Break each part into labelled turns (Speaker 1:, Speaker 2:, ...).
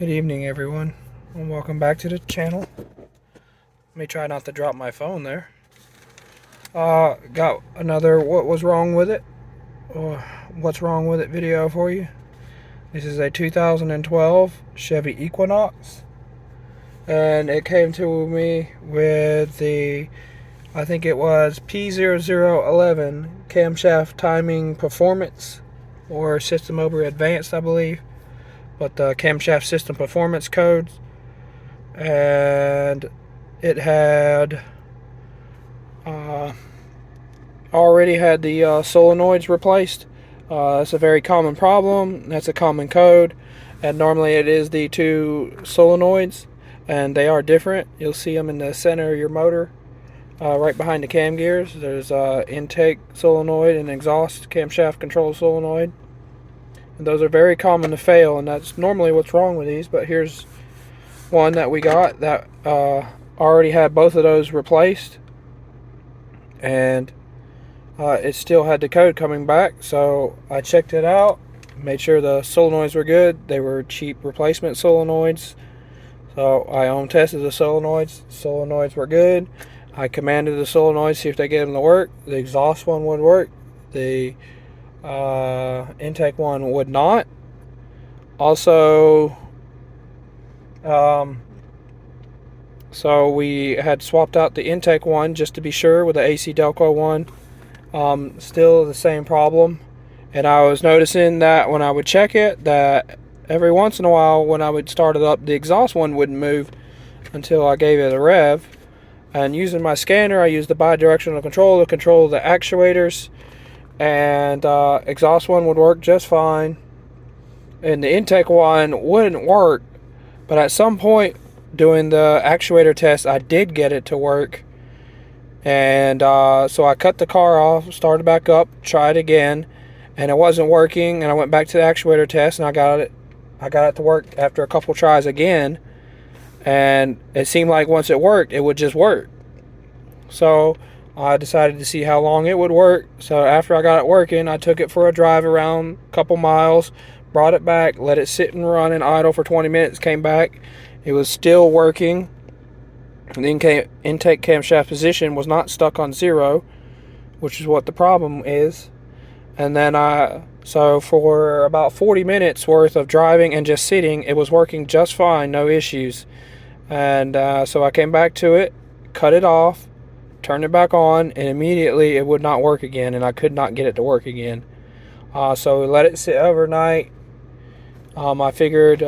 Speaker 1: Good evening, everyone, and welcome back to the channel. Let me try not to drop my phone there. Got another what was wrong with it, or what's wrong with it video for you. This is a 2012 Chevy Equinox, and it came to me with the, I think it was P0011 camshaft timing performance, or system over advanced, I believe. But the camshaft system performance codes, and it had already had the solenoids replaced. That's a very common problem. That's a common code, and normally it is the two solenoids, and they are different. You'll see them in the center of your motor, right behind the cam gears. There's intake solenoid and exhaust camshaft control solenoid. And those are very common to fail, and that's normally what's wrong with these. But here's one that we got that already had both of those replaced, and it still had the code coming back. So I checked it out, made sure the solenoids were good. They were cheap replacement solenoids, so I own tested the solenoids. Solenoids were good. I commanded the solenoids, see if they get them to work. The exhaust one would work. The intake one would not. Also, so we had swapped out the intake one just to be sure with the AC Delco one. Still the same problem, and I was noticing that when I would check it, that every once in a while when I would start it up, the exhaust one wouldn't move until I gave it a rev. And using my scanner, I used the bi-directional control to control the actuators, and exhaust one would work just fine, and the intake one wouldn't work. But at some point doing the actuator test, I did get it to work, and so I cut the car off, started back up, tried again, and it wasn't working. And I went back to the actuator test, and I got it to work after a couple tries again, and it seemed like once it worked, it would just work. So I decided to see how long it would work. So after I got it working, I took it for a drive around a couple miles, brought it back, let it sit and run and idle for 20 minutes, came back. It was still working. The intake camshaft position was not stuck on 0, which is what the problem is. And then so for about 40 minutes worth of driving and just sitting, it was working just fine, no issues. And so I came back to it, cut it off, turned it back on, and immediately it would not work again, and I could not get it to work again. So we let it sit overnight. I figured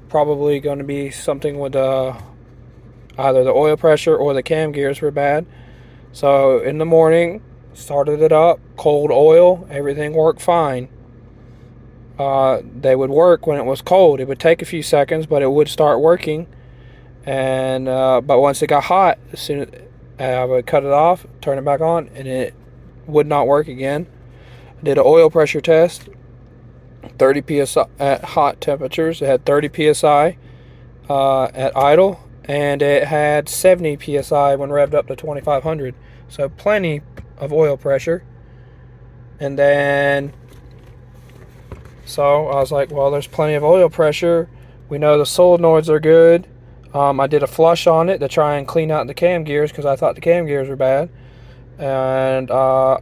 Speaker 1: probably going to be something with either the oil pressure or the cam gears were bad. So in the morning, started it up, cold oil, everything worked fine. They would work when it was cold. It would take a few seconds, but it would start working. And but once it got hot, as soon as I would cut it off, turn it back on, and it would not work again. I did an oil pressure test, 30 psi at hot temperatures. It had 30 psi at idle, and it had 70 psi when revved up to 2500. So plenty of oil pressure. And then, so I was like, well, there's plenty of oil pressure. We know the solenoids are good. I did a flush on it to try and clean out the cam gears because I thought the cam gears were bad. And I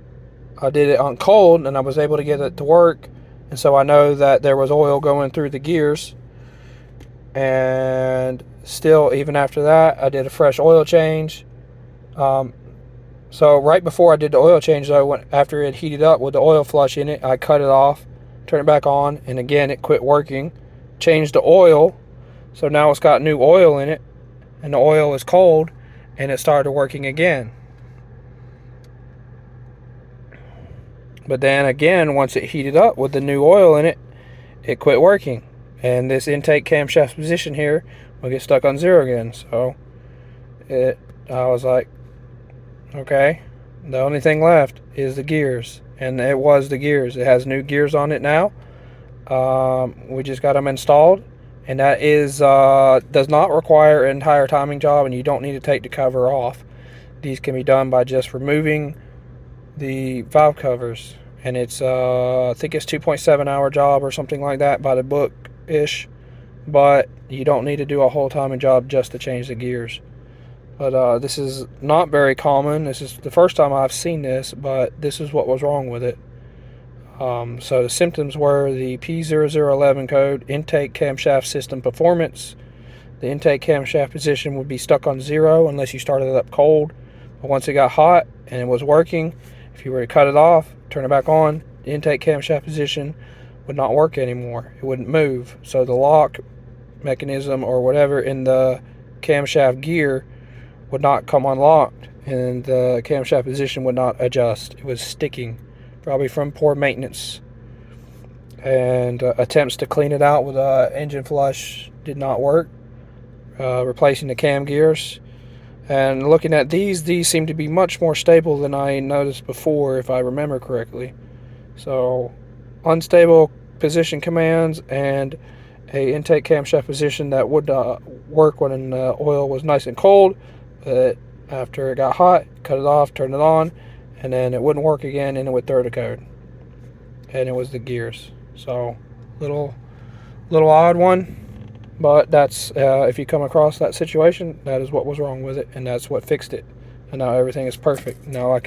Speaker 1: did it on cold, and I was able to get it to work. And so I know that there was oil going through the gears. And still, even after that, I did a fresh oil change. So right before I did the oil change, though, after it heated up with the oil flush in it, I cut it off, turned it back on, and again it quit working. Changed the oil, so now it's got new oil in it, and the oil is cold, and it started working again. But then again, once it heated up with the new oil in it, it quit working, and this intake camshaft position here will get stuck on 0 again. So I was like, okay, the only thing left is the gears, and it was the gears. It has new gears on it now. We just got them installed, and that is does not require an entire timing job, and you don't need to take the cover off. These can be done by just removing the valve covers, and it's I think it's 2.7 hour job or something like that by the book ish. but you don't need to do a whole timing job just to change the gears. But this is not very common. This is the first time I've seen this, but this is what was wrong with it. So the symptoms were the P0011 code, intake camshaft system performance. The intake camshaft position would be stuck on 0 unless you started it up cold. But once it got hot and it was working, if you were to cut it off, turn it back on, the intake camshaft position would not work anymore. It wouldn't move. So the lock mechanism or whatever in the camshaft gear would not come unlocked, and the camshaft position would not adjust. It was sticking, probably from poor maintenance. And attempts to clean it out with an engine flush did not work. Replacing the cam gears. And looking at these seem to be much more stable than I noticed before, if I remember correctly. So, unstable position commands and a intake camshaft position that would work when oil was nice and cold, but after it got hot, cut it off, turn it on, and then it wouldn't work again, and it would throw the code. And it was the gears. So, little odd one. But that's, if you come across that situation, that is what was wrong with it, and that's what fixed it. And now everything is perfect. Now I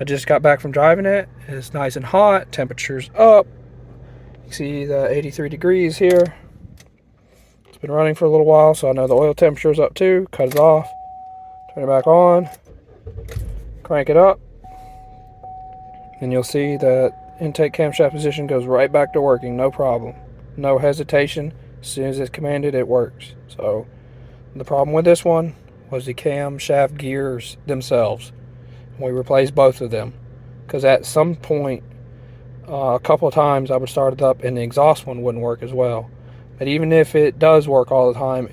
Speaker 1: just got back from driving it. It's nice and hot. Temperature's up. You see the 83 degrees here. It's been running for a little while, so I know the oil temperature is up too. Cut it off. Turn it back on. Crank it up. And you'll see that intake camshaft position goes right back to working. No problem. No hesitation. As soon as it's commanded, it works. So the problem with this one was the camshaft gears themselves. We replaced both of them because at some point, a couple of times I would start it up and the exhaust one wouldn't work as well. But even if it does work all the time,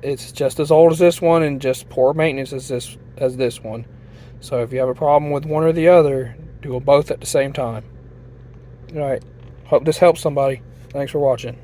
Speaker 1: it's just as old as this one and just poor maintenance as this one. So if you have a problem with one or the other, do them both at the same time. All right. Hope this helps somebody. Thanks for watching.